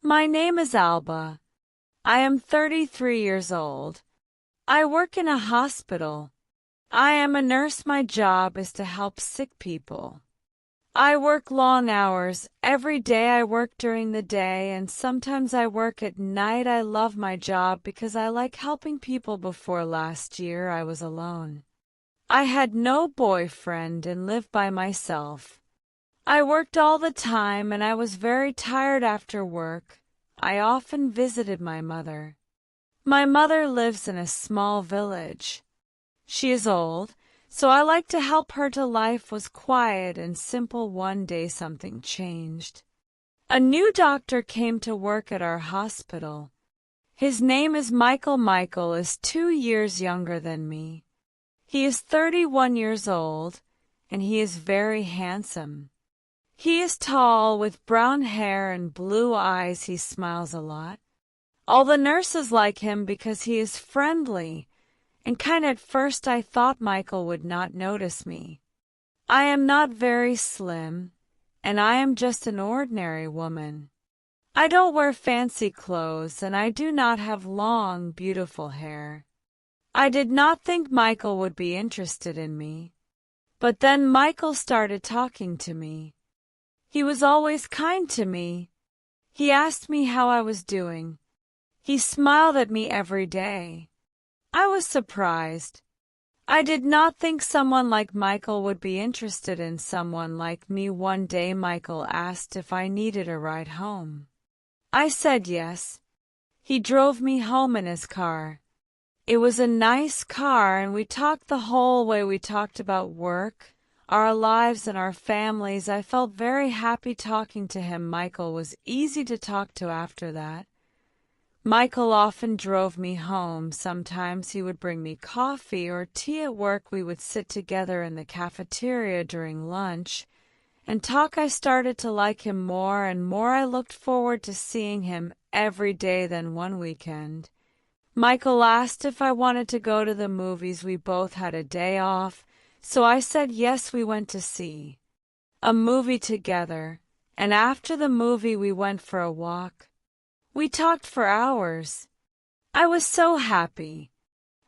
My name is Alba. I am 33 years old. I work in a hospital. I am a nurse. My job is to help sick people. I work long hours. Every day I work during the day and sometimes I work at night. I love my job because I like helping people. Before last year I was alone. I had no boyfriend and lived by myself. I worked all the time and I was very tired after work. I often visited my mother. My mother lives in a small village. She is old, so I like to help her. Life was quiet and simple. One day something changed. A new doctor came to work at our hospital. His name is Michael. Michael is 2 years younger than me. He is 31 years old, and he is very handsome. He is tall with brown hair and blue eyes. He smiles a lot. All the nurses like him because he is friendly and kind. At first I thought Michael would not notice me. I am not very slim, and I am just an ordinary woman. I don't wear fancy clothes, and I do not have long, beautiful hair. I did not think Michael would be interested in me. But then Michael started talking to me. He was always kind to me. He asked me how I was doing. He smiled at me every day. I was surprised. I did not think someone like Michael would be interested in someone like me. One day Michael asked if I needed a ride home. I said yes. He drove me home in his car. It was a nice car and we talked the whole way. We talked about work, our lives and our families. I felt very happy talking to him. Michael was easy to talk to after that. Michael often drove me home. Sometimes he would bring me coffee or tea at work. We would sit together in the cafeteria during lunch and talk. I started to like him more and more. I looked forward to seeing him every day. Then one weekend, Michael asked if I wanted to go to the movies. We both had a day off, so I said yes. We went to see a movie together, and after the movie we went for a walk. We talked for hours. I was so happy.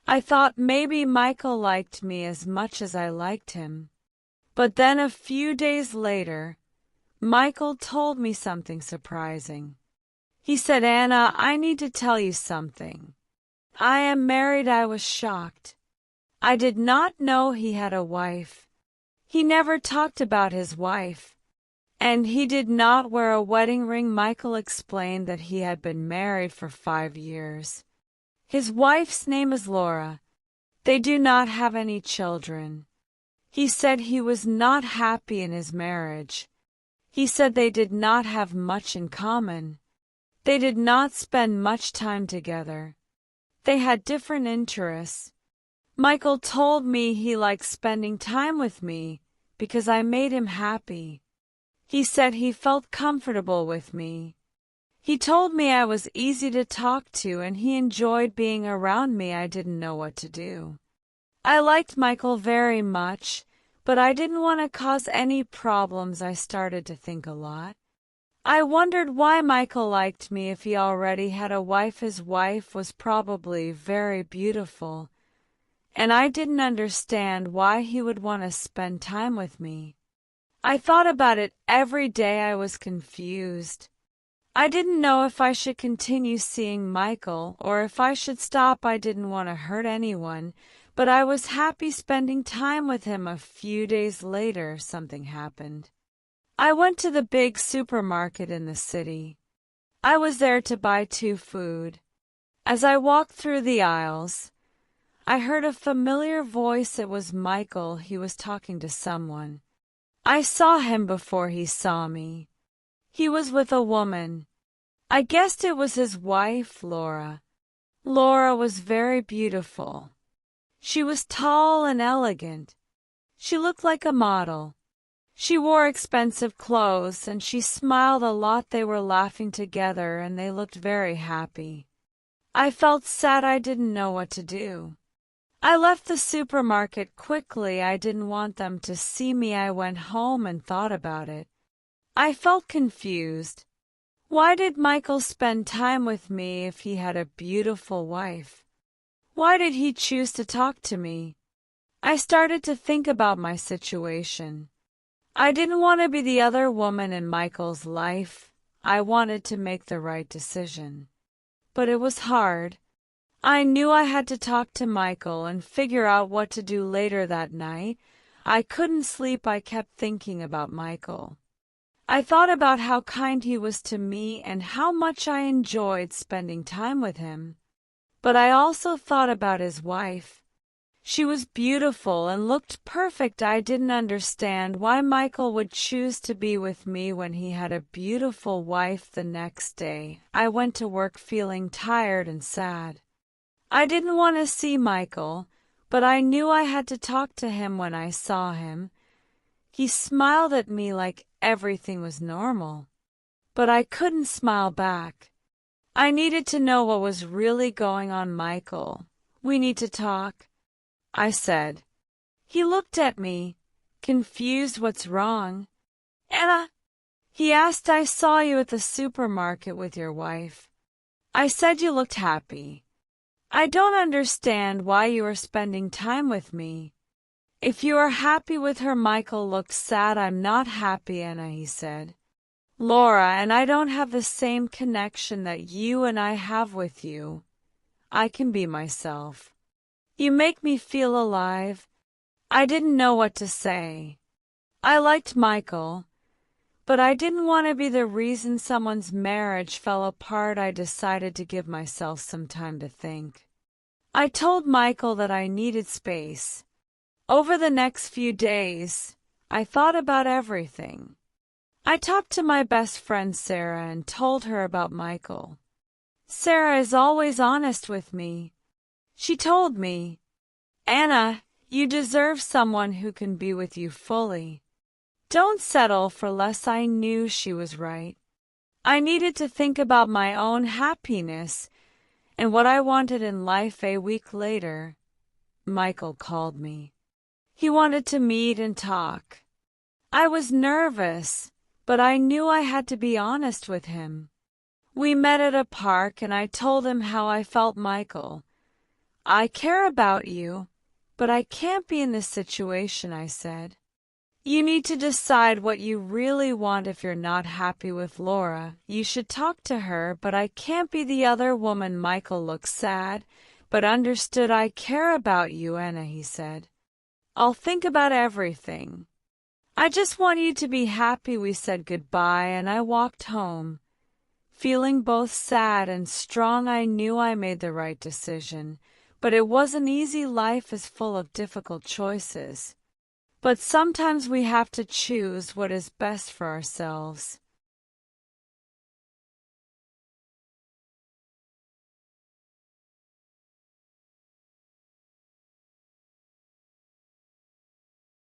I thought maybe Michael liked me as much as I liked him. But then a few days later, Michael told me something surprising. He said, "Anna, I need to tell you something. I am married." I was shocked. I did not know he had a wife. He never talked about his wife. And he did not wear a wedding ring. Michael explained that he had been married for 5 years. His wife's name is Laura. They do not have any children. He said he was not happy in his marriage. He said they did not have much in common. They did not spend much time together. They had different interests. Michael told me he liked spending time with me because I made him happy. He said he felt comfortable with me. He told me I was easy to talk to and he enjoyed being around me. I didn't know what to do. I liked Michael very much, but I didn't want to cause any problems. I started to think a lot. I wondered why Michael liked me if he already had a wife. His wife was probably very beautiful, and I didn't understand why he would want to spend time with me. I thought about it every day. I was confused. I didn't know if I should continue seeing Michael or if I should stop. I didn't want to hurt anyone, but I was happy spending time with him. A few days later, something happened. I went to the big supermarket in the city. I was there to buy 2 food. As I walked through the aisles, I heard a familiar voice. It was Michael. He was talking to someone. I saw him before he saw me. He was with a woman. I guessed it was his wife, Laura. Laura was very beautiful. She was tall and elegant. She looked like a model. She wore expensive clothes and she smiled a lot. They were laughing together and they looked very happy. I felt sad. I didn't know what to do. I left the supermarket quickly. I didn't want them to see me. I went home and thought about it. I felt confused. Why did Michael spend time with me if he had a beautiful wife? Why did he choose to talk to me? I started to think about my situation. I didn't want to be the other woman in Michael's life. I wanted to make the right decision. But it was hard. I knew I had to talk to Michael and figure out what to do later that night. I couldn't sleep. I kept thinking about Michael. I thought about how kind he was to me and how much I enjoyed spending time with him. But I also thought about his wife. She was beautiful and looked perfect. I didn't understand why Michael would choose to be with me when he had a beautiful wife. The next day, I went to work feeling tired and sad. I didn't want to see Michael, but I knew I had to talk to him when I saw him. He smiled at me like everything was normal, but I couldn't smile back. I needed to know what was really going on. Michael, we need to talk, I said. He looked at me, confused. What's wrong? Anna, he asked. I saw you at the supermarket with your wife. I said you looked happy. I don't understand why you are spending time with me. If you are happy with her. Michael looked sad. I'm not happy, Anna, he said. Laura and I don't have the same connection that you and I have with you. I can be myself. You make me feel alive. I didn't know what to say. I liked Michael, but I didn't want to be the reason someone's marriage fell apart. I decided to give myself some time to think. I told Michael that I needed space. Over the next few days, I thought about everything. I talked to my best friend Sarah and told her about Michael. Sarah is always honest with me. She told me, Anna, you deserve someone who can be with you fully. Don't settle for less. I knew she was right. I needed to think about my own happiness and what I wanted in life. A week later, Michael called me. He wanted to meet and talk. I was nervous, but I knew I had to be honest with him. We met at a park and I told him how I felt. Michael, I care about you, but I can't be in this situation, I said. You need to decide what you really want. If you're not happy with Laura, you should talk to her, but I can't be the other woman. Michael looked sad, but understood. I care about you, Anna, he said. I'll think about everything. I just want you to be happy. We said goodbye and I walked home, feeling both sad and strong. I knew I made the right decision, but it wasn't easy. Life is full of difficult choices. But sometimes we have to choose what is best for ourselves.